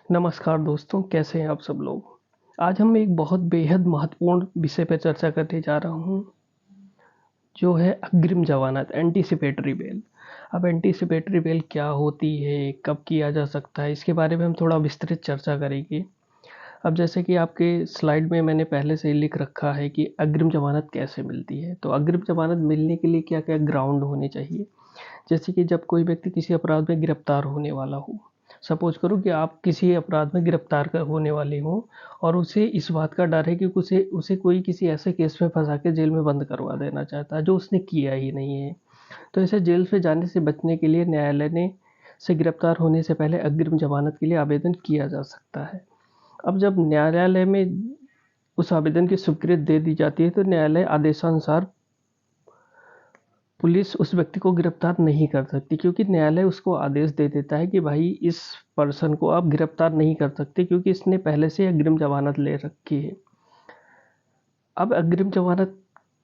नमस्कार दोस्तों, कैसे हैं आप सब लोग? आज हम एक बहुत बेहद महत्वपूर्ण विषय पे चर्चा करने जा रहा हूँ, जो है अग्रिम ज़मानत एंटीसिपेटरी बेल। अब एंटीसिपेटरी बेल क्या होती है, कब किया जा सकता है, इसके बारे में हम थोड़ा विस्तृत चर्चा करेंगे। अब जैसे कि आपके स्लाइड में मैंने पहले से ही लिख रखा है कि अग्रिम ज़मानत कैसे मिलती है। तो अग्रिम ज़मानत मिलने के लिए क्या-क्या ग्राउंड होने चाहिए? जैसे कि जब कोई व्यक्ति किसी अपराध में गिरफ्तार होने वाला हो, सपोज करो कि आप किसी अपराध में गिरफ्तार होने वाले हो और उसे इस बात का डर है कि उसे उसे कोई किसी ऐसे केस में फंसा के जेल में बंद करवा देना चाहता है जो उसने किया ही नहीं है। तो ऐसे जेल से जाने से बचने के लिए न्यायालय ने से गिरफ्तार होने से पहले अग्रिम जमानत के लिए आवेदन किया जा सकता है। अब जब न्यायालय में उस आवेदन की स्वीकृति दे दी जाती है तो न्यायालय आदेशानुसार पुलिस उस व्यक्ति को गिरफ्तार नहीं कर सकती, क्योंकि न्यायालय उसको आदेश दे देता है कि भाई इस पर्सन को आप गिरफ्तार नहीं कर सकते क्योंकि इसने पहले से अग्रिम जमानत ले रखी है। अब अग्रिम जमानत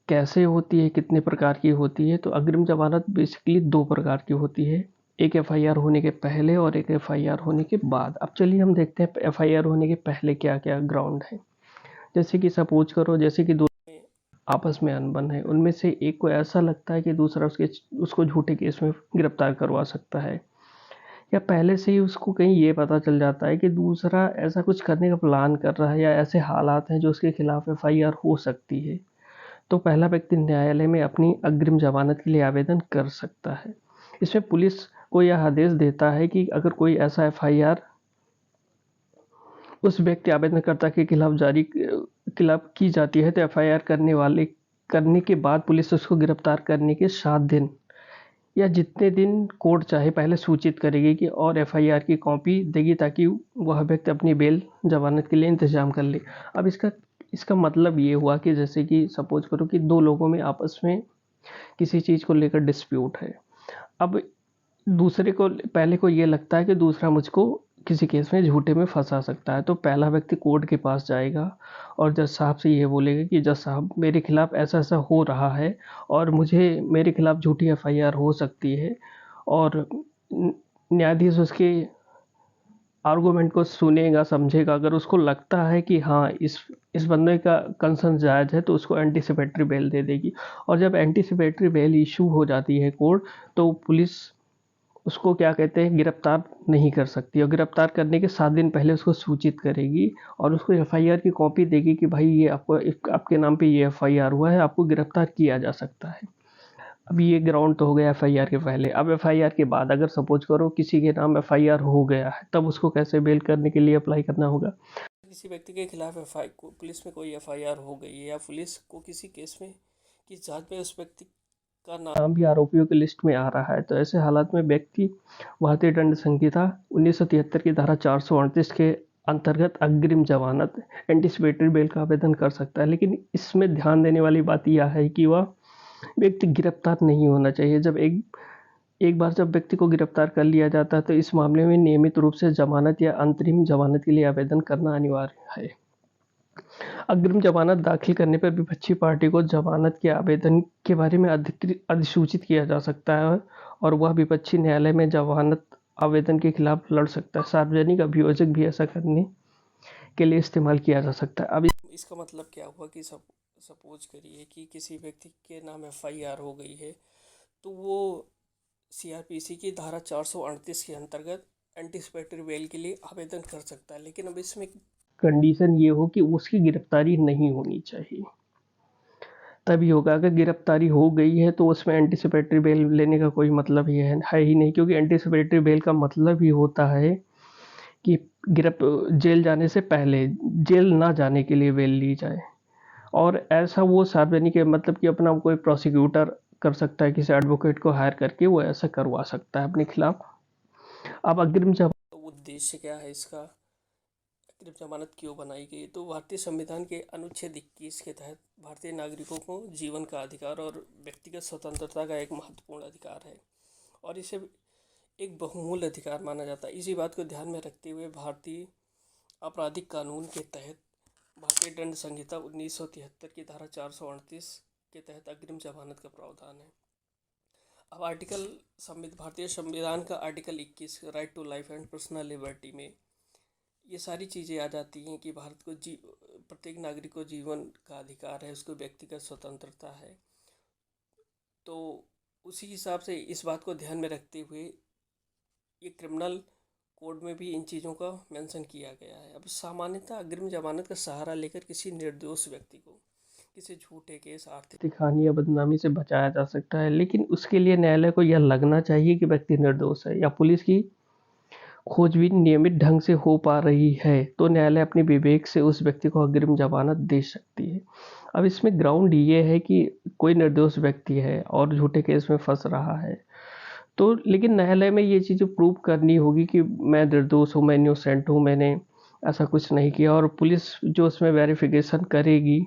कैसे होती है, कितने प्रकार की होती है? तो अग्रिम जमानत बेसिकली दो प्रकार की होती है, एक एफआईआर होने के पहले और एक एफआईआर होने के बाद। अब चलिए हम देखते हैं एफआईआर होने के पहले क्या क्या ग्राउंड है। जैसे कि सपोज करो, जैसे कि दो आपस में अनबन है, उनमें से एक को ऐसा लगता है कि दूसरा उसको झूठे केस में गिरफ्तार करवा सकता है, या पहले से ही उसको कहीं ये पता चल जाता है कि दूसरा ऐसा कुछ करने का प्लान कर रहा है या ऐसे हालात हैं जो उसके खिलाफ एफआईआर हो सकती है। तो पहला व्यक्ति न्यायालय में अपनी अग्रिम जमानत के लिए आवेदन कर सकता है। इसमें पुलिस को यह आदेश देता है कि अगर कोई ऐसा एफआईआर उस व्यक्ति आवेदनकर्ता के खिलाफ की जाती है तो एफआईआर करने के बाद पुलिस उसको गिरफ्तार करने के 7 दिन या जितने दिन कोर्ट चाहे पहले सूचित करेगी कि और एफआईआर की कॉपी देगी, ताकि वह व्यक्ति अपनी बेल जमानत के लिए इंतजाम कर ले। अब इसका इसका मतलब ये हुआ कि जैसे कि सपोज करो कि दो लोगों में आपस में किसी चीज़ को लेकर डिस्प्यूट है। अब दूसरे को पहले को ये लगता है कि दूसरा मुझको किसी केस में झूठे में फंसा सकता है, तो पहला व्यक्ति कोर्ट के पास जाएगा और जज साहब से ये बोलेगा कि जज साहब, मेरे खिलाफ ऐसा ऐसा हो रहा है और मुझे मेरे खिलाफ झूठी एफआईआर हो सकती है। और न्यायाधीश उसके आर्गूमेंट को सुनेगा, समझेगा। अगर उसको लगता है कि हाँ, इस बंदे का कंसर्न जायज़ है तो उसको एंटीसिपेटरी बेल दे देगी। और जब एंटीसिपेटरी बेल इशू हो जाती है कोर्ट, तो पुलिस उसको क्या कहते हैं, गिरफ्तार नहीं कर सकती, और गिरफ्तार करने के 7 दिन पहले उसको सूचित करेगी और उसको एफआईआर की कॉपी देगी कि भाई ये आपके नाम पे ये एफआईआर हुआ है, आपको गिरफ्तार किया जा सकता है। अब ये ग्राउंड तो हो गया एफआईआर के पहले। अब एफआईआर के बाद अगर सपोज करो किसी के नाम एफआईआर हो गया है, तब उसको कैसे बेल करने के लिए अप्लाई करना होगा? किसी व्यक्ति के खिलाफ पुलिस में कोई एफआईआर हो गई है या पुलिस को किसी केस में की जांच में उस व्यक्ति का नाम भी आरोपियों की लिस्ट में आ रहा है, तो ऐसे हालात में व्यक्ति भारतीय दंड संहिता 1973 की धारा 438 के अंतर्गत अग्रिम जमानत एंटीसिपेटरी बेल का आवेदन कर सकता है। लेकिन इसमें ध्यान देने वाली बात यह है कि वह व्यक्ति गिरफ्तार नहीं होना चाहिए। जब एक एक बार जब व्यक्ति को गिरफ्तार कर लिया जाता है तो इस मामले में नियमित रूप से जमानत या अंतरिम जमानत के लिए आवेदन करना अनिवार्य है। अग्रिम जमानत दाखिल करने पर विपक्षी पार्टी को जमानत के आवेदन के बारे में अधिसूचित किया जा सकता है और वह विपक्षी न्यायालय में जमानत आवेदन के खिलाफ लड़ सकता है। सार्वजनिक अभियोजक भी ऐसा करने के लिए इस्तेमाल किया जा सकता है। अब इसका मतलब क्या हुआ कि सपोज करिए कि किसी व्यक्ति के नाम एफआईआर हो गई है, तो वो सीआरपीसी की धारा 438 के अंतर्गत एंटीसिपेटरी बेल के लिए आवेदन कर सकता है। लेकिन अब इसमें कंडीशन ये हो कि उसकी गिरफ्तारी नहीं होनी चाहिए, तभी होगा। अगर गिरफ्तारी हो गई है तो उसमें एंटीसिपेटरी बेल लेने का कोई मतलब है ही नहीं, क्योंकि एंटीसिपेटरी बेल का मतलब ही होता है कि जेल जाने से पहले, जेल ना जाने के लिए बेल ली जाए। और ऐसा वो सार्वजनिक है, मतलब कि अपना कोई प्रोसिक्यूटर कर सकता है, किसी एडवोकेट को हायर करके वो ऐसा करवा सकता है अपने खिलाफ। अब अग्रिम जमानत उद्देश्य क्या है इसका, अग्रिम जमानत क्यों बनाई गई? तो भारतीय संविधान के अनुच्छेद 21 के तहत भारतीय नागरिकों को जीवन का अधिकार और व्यक्तिगत स्वतंत्रता का एक महत्वपूर्ण अधिकार है और इसे एक बहुमूल्य अधिकार माना जाता है। इसी बात को ध्यान में रखते हुए भारतीय आपराधिक कानून के तहत भारतीय दंड संहिता 1973 की धारा 438 के तहत अग्रिम जमानत का प्रावधान है। अब भारतीय संविधान का article 21 right to life and personal liberty में ये सारी चीज़ें आ जाती हैं कि भारत को प्रत्येक नागरिक को जीवन का अधिकार है, उसको व्यक्तिगत स्वतंत्रता है। तो उसी हिसाब से इस बात को ध्यान में रखते हुए ये क्रिमिनल कोड में भी इन चीज़ों का मेंशन किया गया है। अब सामान्यतः अग्रिम जमानत का सहारा लेकर किसी निर्दोष व्यक्ति को किसी झूठे केस, आर्थिक हानि या बदनामी से बचाया जा सकता है, लेकिन उसके लिए न्यायालय को यह लगना चाहिए कि व्यक्ति निर्दोष है या पुलिस की खोजबीन नियमित ढंग से हो पा रही है, तो न्यायालय अपने विवेक से उस व्यक्ति को अग्रिम जमानत दे सकती है। अब इसमें ग्राउंड ये है कि कोई निर्दोष व्यक्ति है और झूठे केस में फंस रहा है, तो लेकिन न्यायालय में ये चीज़ें प्रूव करनी होगी कि मैं निर्दोष हूँ, मैं इनोसेंट हूँ, मैंने ऐसा कुछ नहीं किया, और पुलिस जो उसमें वेरिफिकेशन करेगी,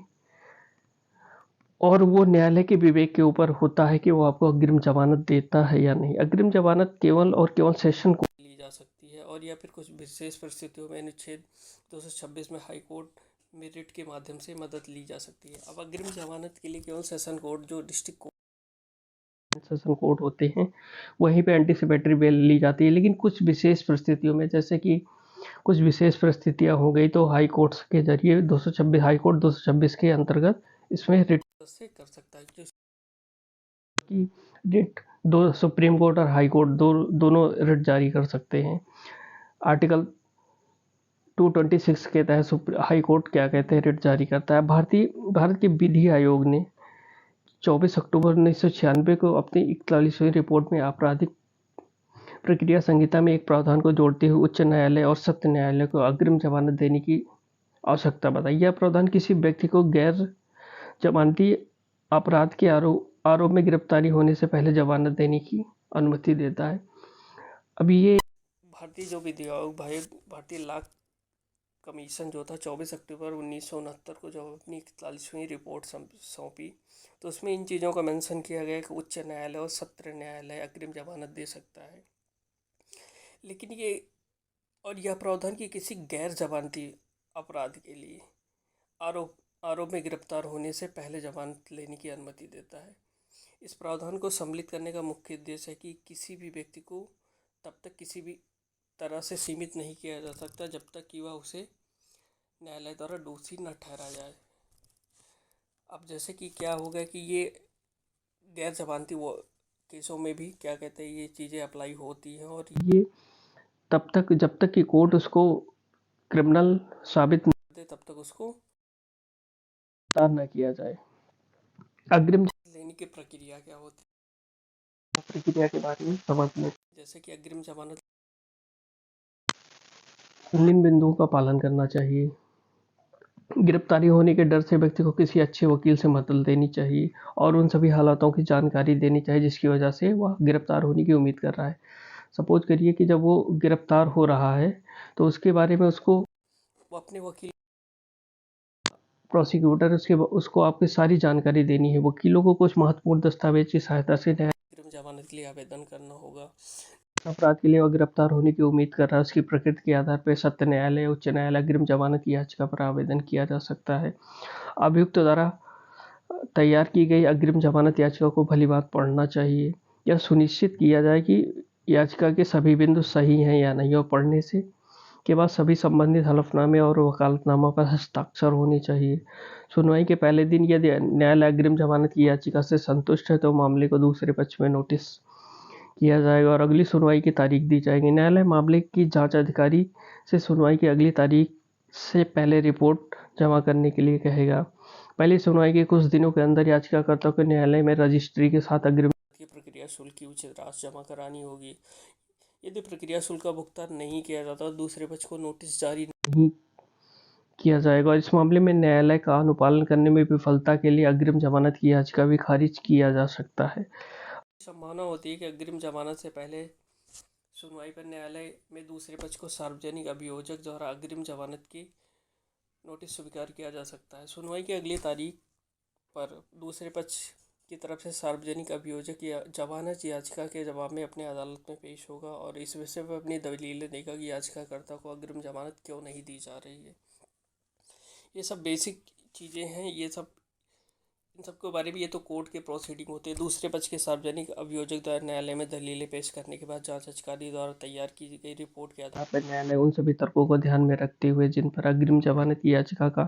और वो न्यायालय के विवेक के ऊपर होता है कि वो आपको अग्रिम जमानत देता है या नहीं। अग्रिम जमानत केवल और केवल सेशन कोर्ट ली जा सकती है, और या फिर कुछ विशेष परिस्थितियों में अनुच्छेद 226 में हाई कोर्ट में रिट के माध्यम से मदद ली जा सकती है। अब अग्रिम जमानत के लिए केवल सेशन कोर्ट, जो डिस्ट्रिक्ट कोर्ट, सेशन कोर्ट होते हैं, वहीं पे एंटीसिपेटरी बेल ली जाती है। लेकिन कुछ विशेष परिस्थितियों में, जैसे कि कुछ विशेष परिस्थितियां हो गई, तो हाई कोर्ट्स के जरिए 226 हाई कोर्ट 226 के अंतर्गत इसमें रिट से कर सकता है, कि रिट दो सुप्रीम कोर्ट और हाई कोर्ट दोनों रिट जारी कर सकते हैं। आर्टिकल 226 के तहत हाई कोर्ट क्या कहते हैं, रिट जारी करता है। भारत के विधि आयोग ने 24 अक्टूबर 1996 को अपनी 41वीं रिपोर्ट में आपराधिक प्रक्रिया संहिता में एक प्रावधान को जोड़ते हुए उच्च न्यायालय और सत्र न्यायालय को अग्रिम जमानत देने की आवश्यकता बताई। यह प्रावधान किसी व्यक्ति को गैर जमानती अपराध के आरोप में गिरफ्तारी होने से पहले जमानत देने की अनुमति देता है। अभी ये भारतीय जो विधि आयोग, भारतीय लॉ कमीशन जो था, 24 अक्टूबर 1969 को जब अपनी 41वीं रिपोर्ट सौंपी, तो उसमें इन चीज़ों का मेंशन किया गया कि उच्च न्यायालय और सत्र न्यायालय अग्रिम जमानत दे सकता है। लेकिन यह प्रावधान कि किसी गैर जमानती अपराध के लिए आरोप में गिरफ्तार होने से पहले जमानत लेने की अनुमति देता है। इस प्रावधान को सम्मिलित करने का मुख्य उद्देश्य है कि किसी भी व्यक्ति को तब तक किसी भी तरह से सीमित नहीं किया जा सकता जब तक कि वह उसे न्यायालय द्वारा दोषी न ठहराया जाए। अब जैसे कि क्या होगा कि ये गैर जमानती वो केसों में भी क्या कहते हैं, ये चीज़ें अप्लाई होती हैं, और ये तब तक जब तक कि कोर्ट उसको क्रिमिनल साबित नहीं करते तब तक उसको गिरफ्तार न किया जाए। अग्रिम लेने की प्रक्रिया क्या होती है, प्रक्रिया के बारे में समझ लें। जैसे कि अग्रिम जमानत इन बिंदुओं का पालन करना चाहिए। गिरफ्तारी होने के डर से व्यक्ति को किसी अच्छे वकील से मदद लेनी चाहिए और उन सभी हालातों की जानकारी देनी चाहिए जिसकी वजह से वह गिरफ्तार होने की उम्मीद कर रहा है। सपोज करिए कि जब वो गिरफ्तार हो रहा है तो उसके बारे में वो अपने वकील, प्रोसिक्यूटर, उसको आपकी सारी जानकारी देनी है। वकीलों को कुछ महत्वपूर्ण दस्तावेज की सहायता से अग्रिम जमानत के लिए आवेदन करना होगा। अपराध के लिए वह गिरफ्तार होने की उम्मीद कर रहा है, उसकी प्रकृति के आधार पर सत्र न्यायालय, उच्च न्यायालय अग्रिम जमानत की याचिका पर आवेदन किया जा सकता है। अभियुक्त द्वारा तैयार की गई अग्रिम जमानत याचिका को भलीभांति पढ़ना चाहिए। यह सुनिश्चित किया जाए कि याचिका के सभी बिंदु सही हैं या नहीं, और पढ़ने से के बाद सभी संबंधित हलफनामे और वकालतनामा पर हस्ताक्षर होने चाहिए। सुनवाई के पहले दिन यदि न्यायालय अग्रिम जमानत की याचिका से संतुष्ट है तो मामले को दूसरे पक्ष में नोटिस किया जाएगा और अगली सुनवाई की तारीख दी जाएगी। न्यायालय मामले की जांच अधिकारी से सुनवाई की अगली तारीख से पहले रिपोर्ट जमा करने के लिए कहेगा। पहली सुनवाई के कुछ दिनों के अंदर याचिकाकर्ता को न्यायालय में रजिस्ट्री के साथ अग्रिम की प्रक्रिया शुल्क की उचित राशि जमा करानी होगी। यदि प्रक्रिया शुल्क का भुगतान नहीं किया जाता तो दूसरे पक्ष को नोटिस जारी नहीं किया जाएगा और इस मामले में न्यायालय का अनुपालन करने में विफलता के लिए अग्रिम जमानत की याचिका भी खारिज किया जा सकता है। संभावना होती है कि अग्रिम जमानत से पहले सुनवाई पर न्यायालय में दूसरे पक्ष को सार्वजनिक अभियोजक द्वारा अग्रिम जमानत की नोटिस स्वीकार किया जा सकता है। सुनवाई की अगली तारीख पर दूसरे पक्ष की तरफ से सार्वजनिक अभियोजक या जमानत याचिका के जवाब में अपने अदालत में पेश होगा और इस विषय पर अपनी दलीलें देगा कि याचिकाकर्ता को अग्रिम जमानत क्यों नहीं दी जा रही है। ये सब बेसिक चीज़ें हैं, ये सब इन सबके बारे में ये तो कोर्ट के प्रोसीडिंग होते हैं। दूसरे पक्ष के सार्वजनिक अभियोजक द्वारा न्यायालय में दलीलें पेश करने के बाद जांच अधिकारी द्वारा तैयार की गई रिपोर्ट के आधार पर न्यायालय उन सभी तर्कों को ध्यान में रखते हुए जिन पर अग्रिम जमानत की याचिका का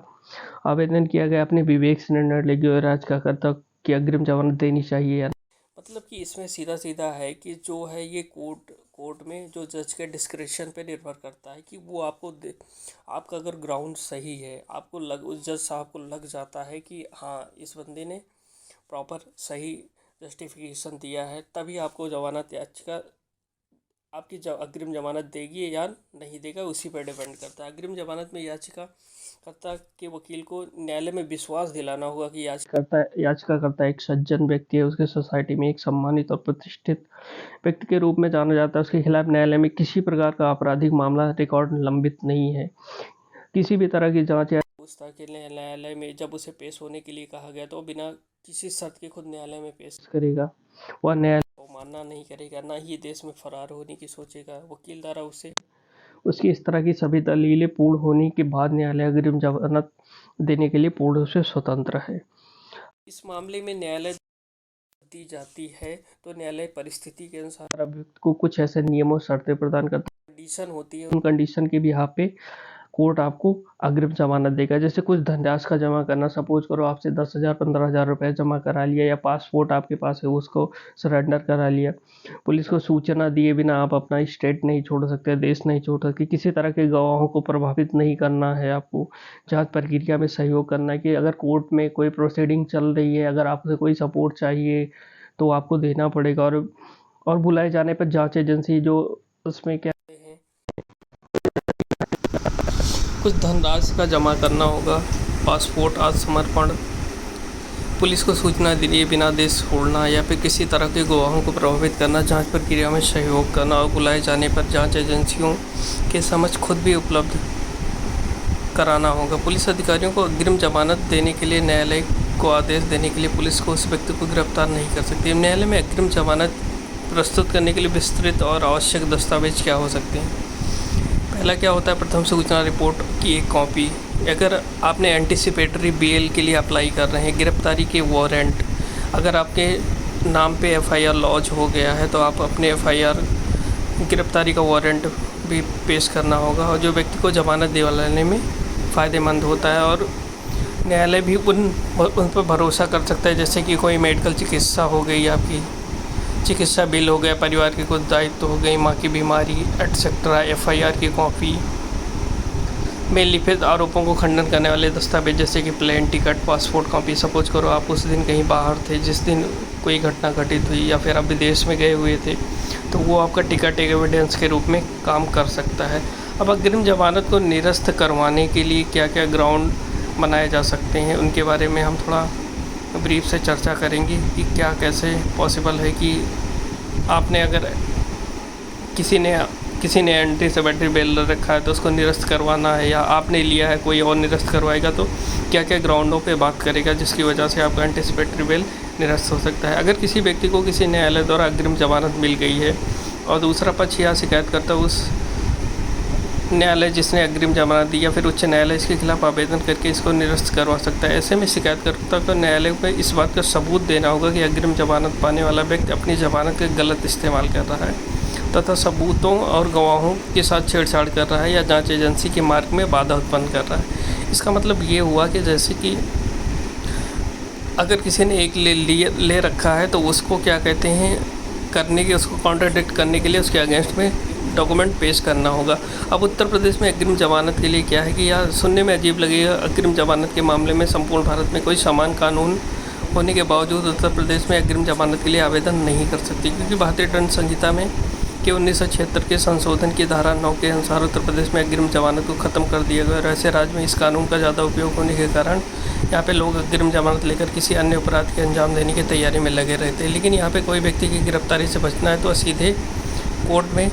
आवेदन किया गया अपने विवेक से निर्णय लेगी और याचिकाकर्ता की अग्रिम जमानत देनी चाहिए या मतलब कि इसमें सीधा सीधा है कि जो है ये कोर्ट में जो जज के डिस्क्रिप्शन पे निर्भर करता है कि वो आपका अगर ग्राउंड सही है, आपको उस जज साहब को लग जाता है कि हाँ इस बंदे ने प्रॉपर सही जस्टिफिकेशन दिया है, तभी आपको जमानत याचिका आपकी अग्रिम जमानत देगी या नहीं देगा, उसी पर डिपेंड करता है। अग्रिम जमानत में याचिकाकर्ता के वकील को न्यायालय में विश्वास दिलाना होगा कि याचिकाकर्ता एक सज्जन व्यक्ति है, उसके सोसाइटी में एक सम्मानित और प्रतिष्ठित व्यक्ति के रूप में जाना जाता है, उसके खिलाफ न्यायालय में किसी प्रकार का आपराधिक मामला रिकॉर्ड लंबित नहीं है, किसी भी तरह की जांच या पूछताछ के लिए न्यायालय में जब उसे पेश होने के लिए कहा गया तो बिना किसी शर्त के खुद न्यायालय में पेश करेगा, वह न्यायालय को मानना नहीं करेगा, ना ही देश में फरार होने की सोचेगा। वकील द्वारा उसकी इस तरह की सभी दलीलें पूर्ण होने के बाद न्यायालय अग्रिम जमानत देने के लिए पूर्ण रूप से स्वतंत्र है। इस मामले में न्यायालय दी जाती है तो न्यायालय परिस्थिति के अनुसार अभियुक्त को कुछ ऐसे नियमों शर्तें प्रदान करता है, कंडीशन होती है, उन कंडीशन के बिहाफ पे कोर्ट आपको अग्रिम जमानत देगा। जैसे कुछ धनराशि का जमा करना, सपोज करो आपसे 10,000 15,000 रुपये जमा करा लिया, या पासपोर्ट आपके पास है उसको सरेंडर करा लिया, पुलिस को सूचना दिए बिना आप अपना स्टेट नहीं छोड़ सकते, देश नहीं छोड़ सकते, किसी तरह के गवाहों को प्रभावित नहीं करना है, आपको जांच प्रक्रिया में सहयोग करना है कि अगर कोर्ट में कोई प्रोसीडिंग चल रही है, अगर आपसे कोई सपोर्ट चाहिए तो आपको देना पड़ेगा। और बुलाए जाने पर जांच एजेंसी जो उसमें क्या कुछ धनराशि का जमा करना होगा, पासपोर्ट आदि समर्पण, पुलिस को सूचना दिए बिना देश छोड़ना या फिर किसी तरह के गवाहों को प्रभावित करना, जांच प्रक्रिया में सहयोग करना और बुलाए जाने पर जांच एजेंसियों के समक्ष खुद भी उपलब्ध कराना होगा। पुलिस अधिकारियों को अग्रिम जमानत देने के लिए न्यायालय को आदेश देने के लिए पुलिस को उस व्यक्ति को गिरफ्तार नहीं कर सकती। न्यायालय में अग्रिम जमानत प्रस्तुत करने के लिए विस्तृत और आवश्यक दस्तावेज क्या हो सकते हैं? पहला क्या होता है, प्रथम सूचना रिपोर्ट की एक कॉपी। अगर आपने एंटीसिपेटरी बेल के लिए अप्लाई कर रहे हैं, गिरफ्तारी के वारंट, अगर आपके नाम पे एफआईआर लॉन्च हो गया है तो आप अपने एफआईआर गिरफ्तारी का वारंट भी पेश करना होगा, और जो व्यक्ति को जमानत दिलाने में फ़ायदेमंद होता है और न्यायालय भी उन पर भरोसा कर सकता है। जैसे कि कोई मेडिकल चिकित्सा हो गई, आपकी चिकित्सा बिल हो गया, परिवार के कुछ दायित्व हो गई, माँ की बीमारी एटसेट्रा, एफआईआर की कॉपी में लिखित आरोपों को खंडन करने वाले दस्तावेज जैसे कि plane ticket, passport copy. Suppose करो आप उस दिन कहीं बाहर थे, जिस दिन कोई घटना घटित हुई, या फिर आप विदेश में गए हुए थे, तो वो आपका टिकट एक एविडेंस के रूप में काम कर सकता है। अब अग्रिम जमानत को निरस्त करवाने के लिए क्या क्या ग्राउंड बनाए जा सकते हैं, उनके बारे में हम थोड़ा ब्रीफ से चर्चा करेंगे कि क्या कैसे पॉसिबल है कि आपने अगर किसी ने एंटीसिपेटरी बेल रखा है तो उसको निरस्त करवाना है, या आपने लिया है कोई और निरस्त करवाएगा, तो क्या क्या ग्राउंडों पे बात करेगा जिसकी वजह से आपका एंटीसिपेटरी बेल निरस्त हो सकता है। अगर किसी व्यक्ति को किसी न्यायालय द्वारा अग्रिम जमानत मिल गई है और दूसरा पक्ष यह शिकायत करता है उस न्यायालय जिसने अग्रिम जमानत दी, या फिर उच्च न्यायालय इसके खिलाफ आवेदन करके इसको निरस्त करवा सकता है। ऐसे में शिकायतकर्ता को न्यायालय को इस बात का सबूत देना होगा कि अग्रिम जमानत पाने वाला व्यक्ति अपनी जमानत का गलत इस्तेमाल कर रहा है तथा सबूतों और गवाहों के साथ छेड़छाड़ कर रहा है या जांच एजेंसी के मार्ग में बाधा उत्पन्न कर रहा है। इसका मतलब ये हुआ कि जैसे कि अगर किसी ने एक ले रखा है तो उसको क्या कहते हैं करने के, उसको कॉन्ट्राडिक्ट करने के लिए उसके अगेंस्ट में डॉक्यूमेंट पेश करना होगा। अब उत्तर प्रदेश में अग्रिम जमानत के लिए क्या है कि यह सुनने में अजीब लगेगा, अग्रिम जमानत के मामले में संपूर्ण भारत में कोई समान कानून होने के बावजूद उत्तर प्रदेश में अग्रिम जमानत के लिए आवेदन नहीं कर सकती, क्योंकि भारतीय दंड संहिता में के 1976 के संशोधन की धारा 9 के अनुसार उत्तर प्रदेश में अग्रिम जमानत को ख़त्म कर दिया गया। और ऐसे राज्य में इस कानून का ज़्यादा उपयोग होने के कारण यहाँ पे लोग अग्रिम जमानत लेकर किसी अन्य अपराध के अंजाम देने की तैयारी में लगे रहते हैं। लेकिन यहाँ पे कोई व्यक्ति की गिरफ्तारी से बचना है तो सीधे कोर्ट में,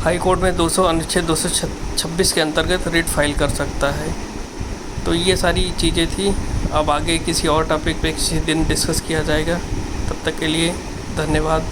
हाई कोर्ट में 200 अनुच्छेद 226 के अंतर्गत रिट फाइल कर सकता है। तो ये सारी चीज़ें थी। अब आगे किसी और टॉपिक पे किसी दिन डिस्कस किया जाएगा। तब तक के लिए धन्यवाद।